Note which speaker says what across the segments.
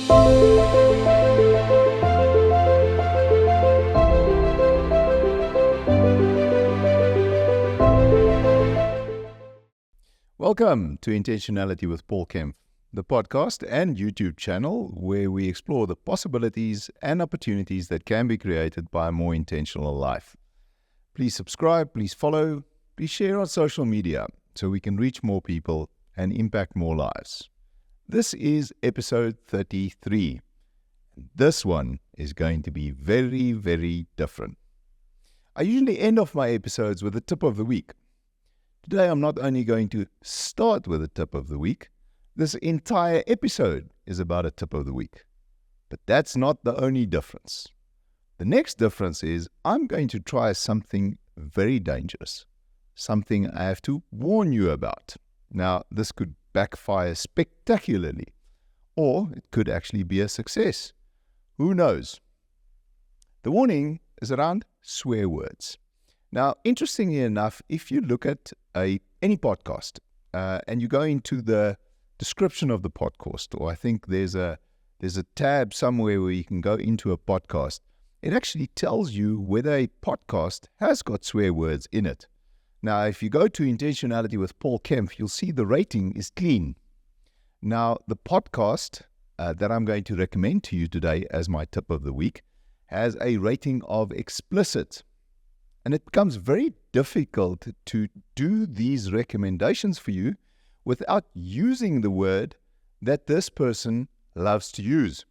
Speaker 1: Welcome to Intentionality with Paul Kempff, the podcast and YouTube channel where we explore the possibilities and opportunities that can be created by a more intentional life. Please subscribe, please follow, please share on social media so we can reach more people and impact more lives. This is episode 33. This one is going to be very, very different. I usually end off my episodes with a tip of the week. Today I'm not only going to start with a tip of the week, this entire episode is about a tip of the week. But that's not the only difference. The next difference is I'm going to try something very dangerous, something I have to warn you about. Now, this could backfire spectacularly, or it could actually be a success. Who knows? The warning is around swear words. Now, interestingly enough, if you look at any podcast and you go into the description of the podcast, or I think there's a tab somewhere where you can go into a podcast, it actually tells you whether a podcast has got swear words in it. Now, if you go to Intentionality with Paul Kempff, you'll see the rating is clean. Now, the podcast that I'm going to recommend to you today as my tip of the week has a rating of explicit. And it becomes very difficult to do these recommendations for you without using the word that this person loves to use.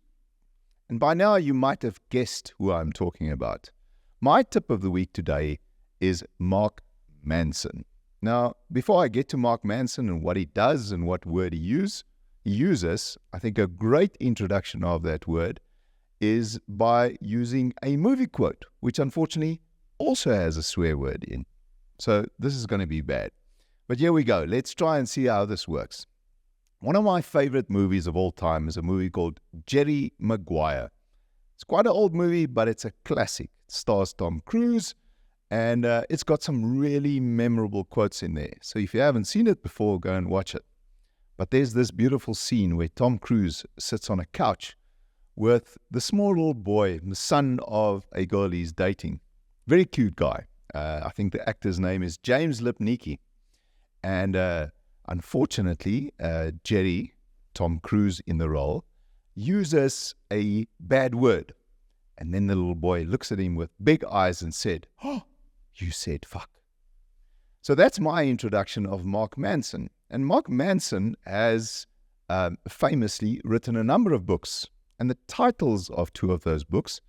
Speaker 1: And by now you might have guessed who I'm talking about. My tip of the week today is Mark Manson. Now, before I get to Mark Manson and what he does and what word he uses, I think a great introduction of that word is by using a movie quote, which unfortunately also has a swear word in. So this is going to be bad. But here we go. Let's try and see how this works. One of my favorite movies of all time is a movie called Jerry Maguire. It's quite an old movie, but it's a classic. It stars Tom Cruise, and it's got some really memorable quotes in there. So if you haven't seen it before, go and watch it. But there's this beautiful scene where Tom Cruise sits on a couch with the small little boy, the son of a girl he's dating. Very cute guy. I think the actor's name is James Lipnicki. And unfortunately, Jerry, Tom Cruise in the role, uses a bad word. And then the little boy looks at him with big eyes and said, "Oh, you said fuck." So that's my introduction of Mark Manson. And Mark Manson has famously written a number of books. And the titles of two of those books,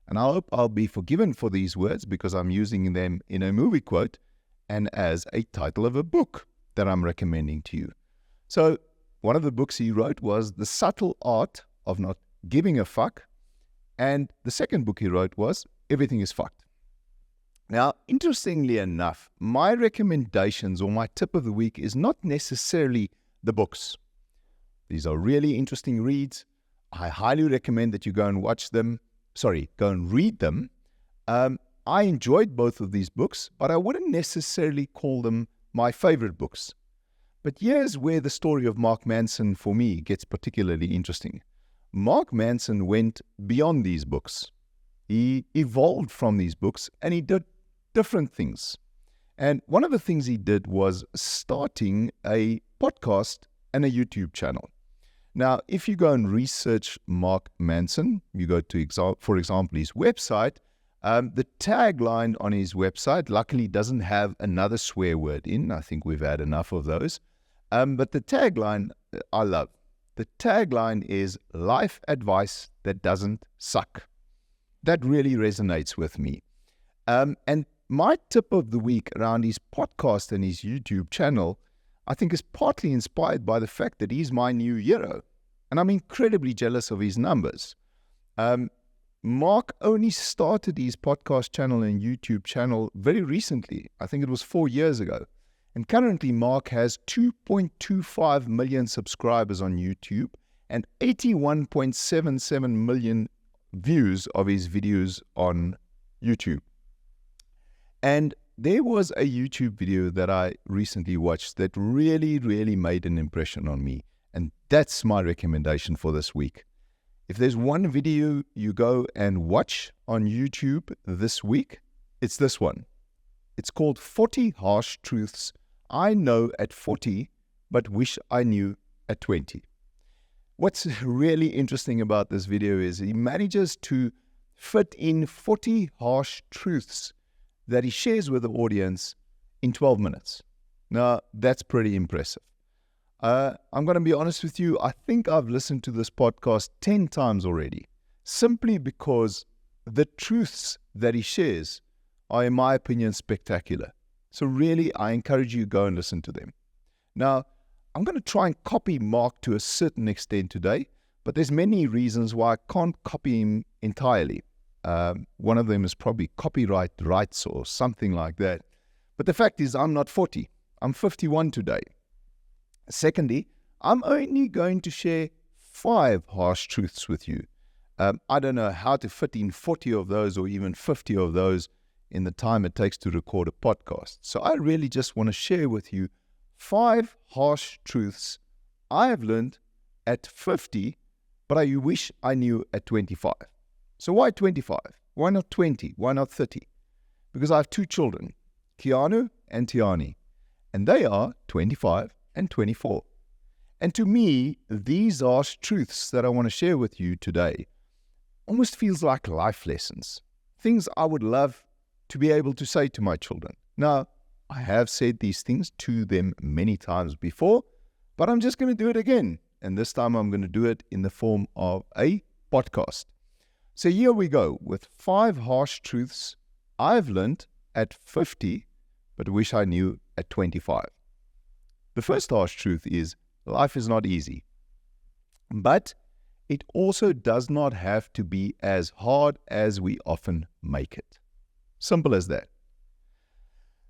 Speaker 1: and I hope I'll be forgiven for these words because I'm using them in a movie quote and as a title of a book that I'm recommending to you. So one of the books he wrote was The Subtle Art of Not Giving a Fuck. And the second book he wrote was Everything is Fucked. Now, interestingly enough, my recommendations or my tip of the week is not necessarily the books. These are really interesting reads. I highly recommend that you go and go and read them. I enjoyed both of these books, but I wouldn't necessarily call them my favorite books. But here's where the story of Mark Manson for me gets particularly interesting. Mark Manson went beyond these books. He evolved from these books and he did different things. And one of the things he did was starting a podcast and a YouTube channel. Now, if you go and research Mark Manson, you go to, for example, his website, the tagline on his website luckily doesn't have another swear word in. I think we've had enough of those. But the tagline I love. The tagline is life advice that doesn't suck. That really resonates with me. And my tip of the week around his podcast and his YouTube channel, I think is partly inspired by the fact that he's my new hero. And I'm incredibly jealous of his numbers. Mark only started his podcast channel and YouTube channel very recently. I think it was 4 years ago. And currently Mark has 2.25 million subscribers on YouTube and 81.77 million views of his videos on YouTube. And there was a YouTube video that I recently watched that really, really made an impression on me. And that's my recommendation for this week. If there's one video you go and watch on YouTube this week, it's this one. It's called 40 Harsh Truths I Know at 40, but Wish I Knew at 20. What's really interesting about this video is he manages to fit in 40 harsh truths that he shares with the audience in 12 minutes. Now, that's pretty impressive. I'm going to be honest with you, I think I've listened to this podcast 10 times already, simply because the truths that he shares are, in my opinion, spectacular. So really, I encourage you to go and listen to them. Now, I'm going to try and copy Mark to a certain extent today, but there's many reasons why I can't copy him entirely. One of them is probably copyright rights or something like that. But the fact is, I'm not 40. I'm 51 today. Secondly, I'm only going to share 5 harsh truths with you. I don't know how to fit in 40 of those or even 50 of those in the time it takes to record a podcast. So I really just want to share with you 5 harsh truths I have learned at 50, but I wish I knew at 25. So why 25? Why not 20? Why not 30? Because I have 2 children, Keanu and Tiani, and they are 25 and 24. And to me, these harsh truths that I want to share with you today almost feels like life lessons, things I would love to be able to say to my children. Now, I have said these things to them many times before, but I'm just going to do it again. And this time I'm going to do it in the form of a podcast. So here we go with 5 harsh truths I've learned at 50, but wish I knew at 25. The first harsh truth is life is not easy, but it also does not have to be as hard as we often make it. Simple as that.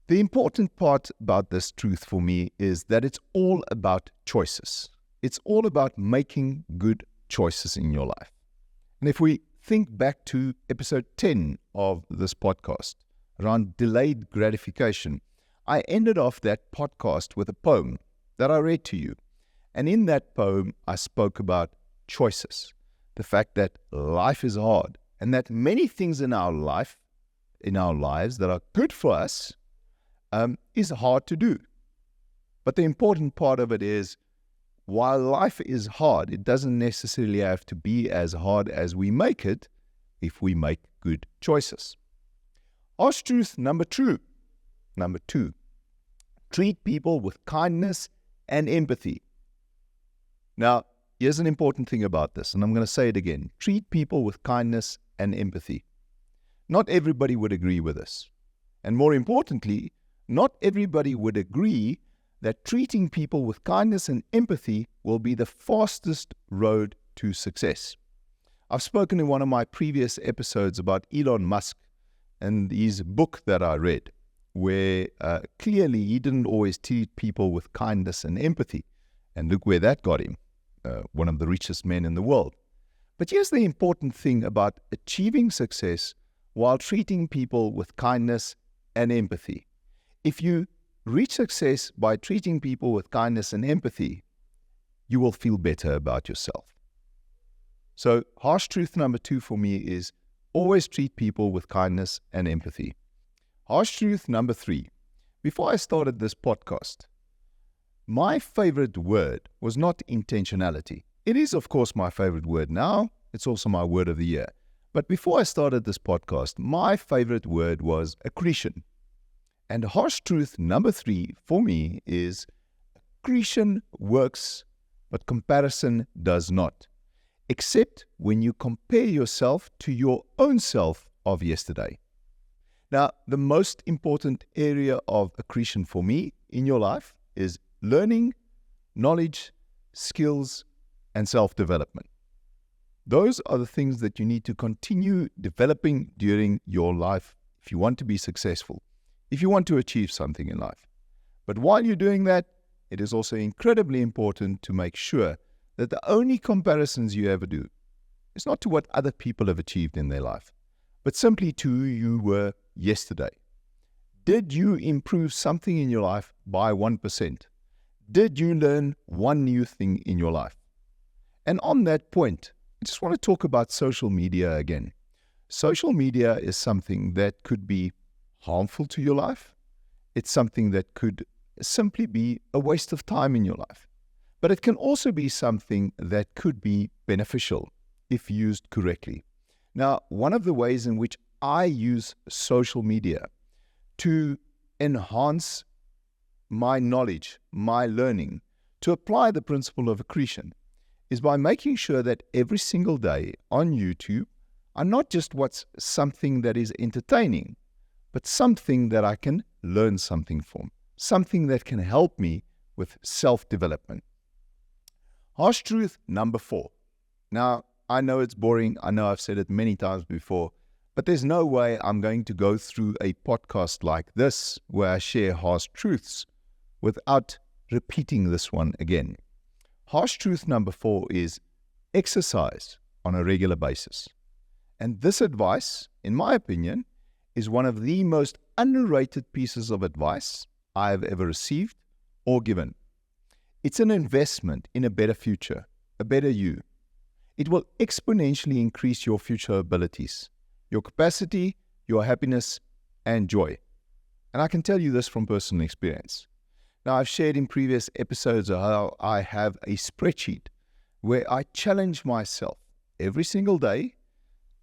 Speaker 1: The important part about this truth for me is that it's all about choices. It's all about making good choices in your life. And if we think back to episode 10 of this podcast around delayed gratification, I ended off that podcast with a poem that I read to you. And in that poem, I spoke about choices, the fact that life is hard and that many things in our lives that are good for us is hard to do. But the important part of it is, while life is hard, it doesn't necessarily have to be as hard as we make it if we make good choices. Harsh truth number 2. Treat people with kindness and empathy. Now, here's an important thing about this, and I'm going to say it again. Treat people with kindness and empathy. Not everybody would agree with this. And more importantly, not everybody would agree that treating people with kindness and empathy will be the fastest road to success. I've spoken in one of my previous episodes about Elon Musk and his book that I read, where clearly he didn't always treat people with kindness and empathy. And look where that got him, one of the richest men in the world. But here's the important thing about achieving success while treating people with kindness and empathy. If you reach success by treating people with kindness and empathy, you will feel better about yourself. So, harsh truth number 2 for me is always treat people with kindness and empathy. Harsh truth number 3. Before I started this podcast, my favorite word was not intentionality. It is, of course, my favorite word now. It's also my word of the year. But before I started this podcast, my favorite word was accretion. And harsh truth number 3 for me is accretion works, but comparison does not. Except when you compare yourself to your own self of yesterday. Now, the most important area of accretion for me in your life is learning, knowledge, skills, and self-development. Those are the things that you need to continue developing during your life if you want to be successful, if you want to achieve something in life. But while you're doing that, it is also incredibly important to make sure that the only comparisons you ever do is not to what other people have achieved in their life, but simply to who you were yesterday. Did you improve something in your life by 1%? Did you learn one new thing in your life? And on that point, I just want to talk about social media again. Social media is something that could be harmful to your life. It's something that could simply be a waste of time in your life. But it can also be something that could be beneficial if used correctly. Now, one of the ways in which I use social media to enhance my knowledge, my learning, to apply the principle of accretion, is by making sure that every single day on YouTube, I not just watch something that is entertaining, but something that I can learn something from, something that can help me with self-development. Harsh truth number 4. Now, I know it's boring. I know I've said it many times before, but there's no way I'm going to go through a podcast like this where I share harsh truths without repeating this one again. Harsh truth number 4 is exercise on a regular basis. And this advice, in my opinion, is one of the most underrated pieces of advice I've ever received or given. It's an investment in a better future, a better you. It will exponentially increase your future abilities, your capacity, your happiness, and joy. And I can tell you this from personal experience. Now, I've shared in previous episodes how I have a spreadsheet where I challenge myself every single day.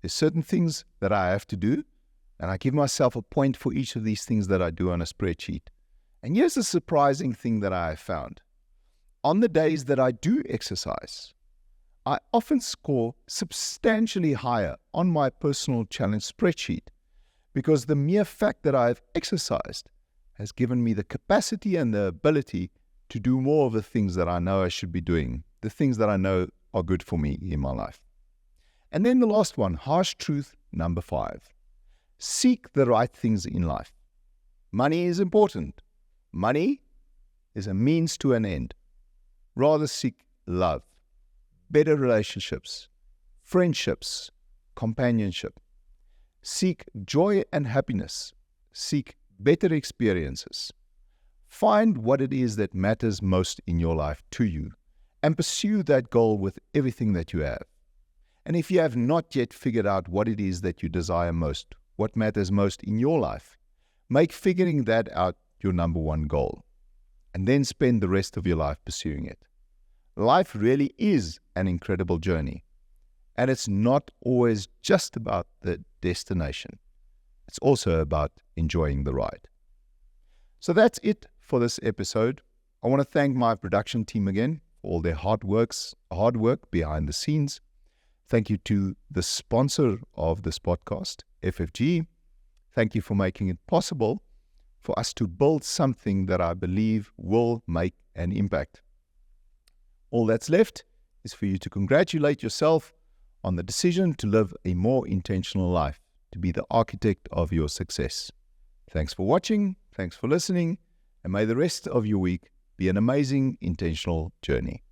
Speaker 1: There's certain things that I have to do, and I give myself a point for each of these things that I do on a spreadsheet. And here's the surprising thing that I have found. On the days that I do exercise, I often score substantially higher on my personal challenge spreadsheet because the mere fact that I've exercised has given me the capacity and the ability to do more of the things that I know I should be doing, the things that I know are good for me in my life. And then the last one, harsh truth number 5. Seek the right things in life. Money is important. Money is a means to an end. Rather seek love, better relationships, friendships, companionship. Seek joy and happiness. Seek better experiences. Find what it is that matters most in your life to you and pursue that goal with everything that you have. And if you have not yet figured out what it is that you desire most, what matters most in your life, make figuring that out your number one goal, and then spend the rest of your life pursuing it. Life really is an incredible journey, and it's not always just about the destination. It's also about enjoying the ride. So that's it for this episode. I want to thank my production team again for all their hard work behind the scenes. Thank you to the sponsor of this podcast, FFG. Thank you for making it possible for us to build something that I believe will make an impact. All that's left is for you to congratulate yourself on the decision to live a more intentional life, to be the architect of your success. Thanks for watching, thanks for listening, and may the rest of your week be an amazing intentional journey.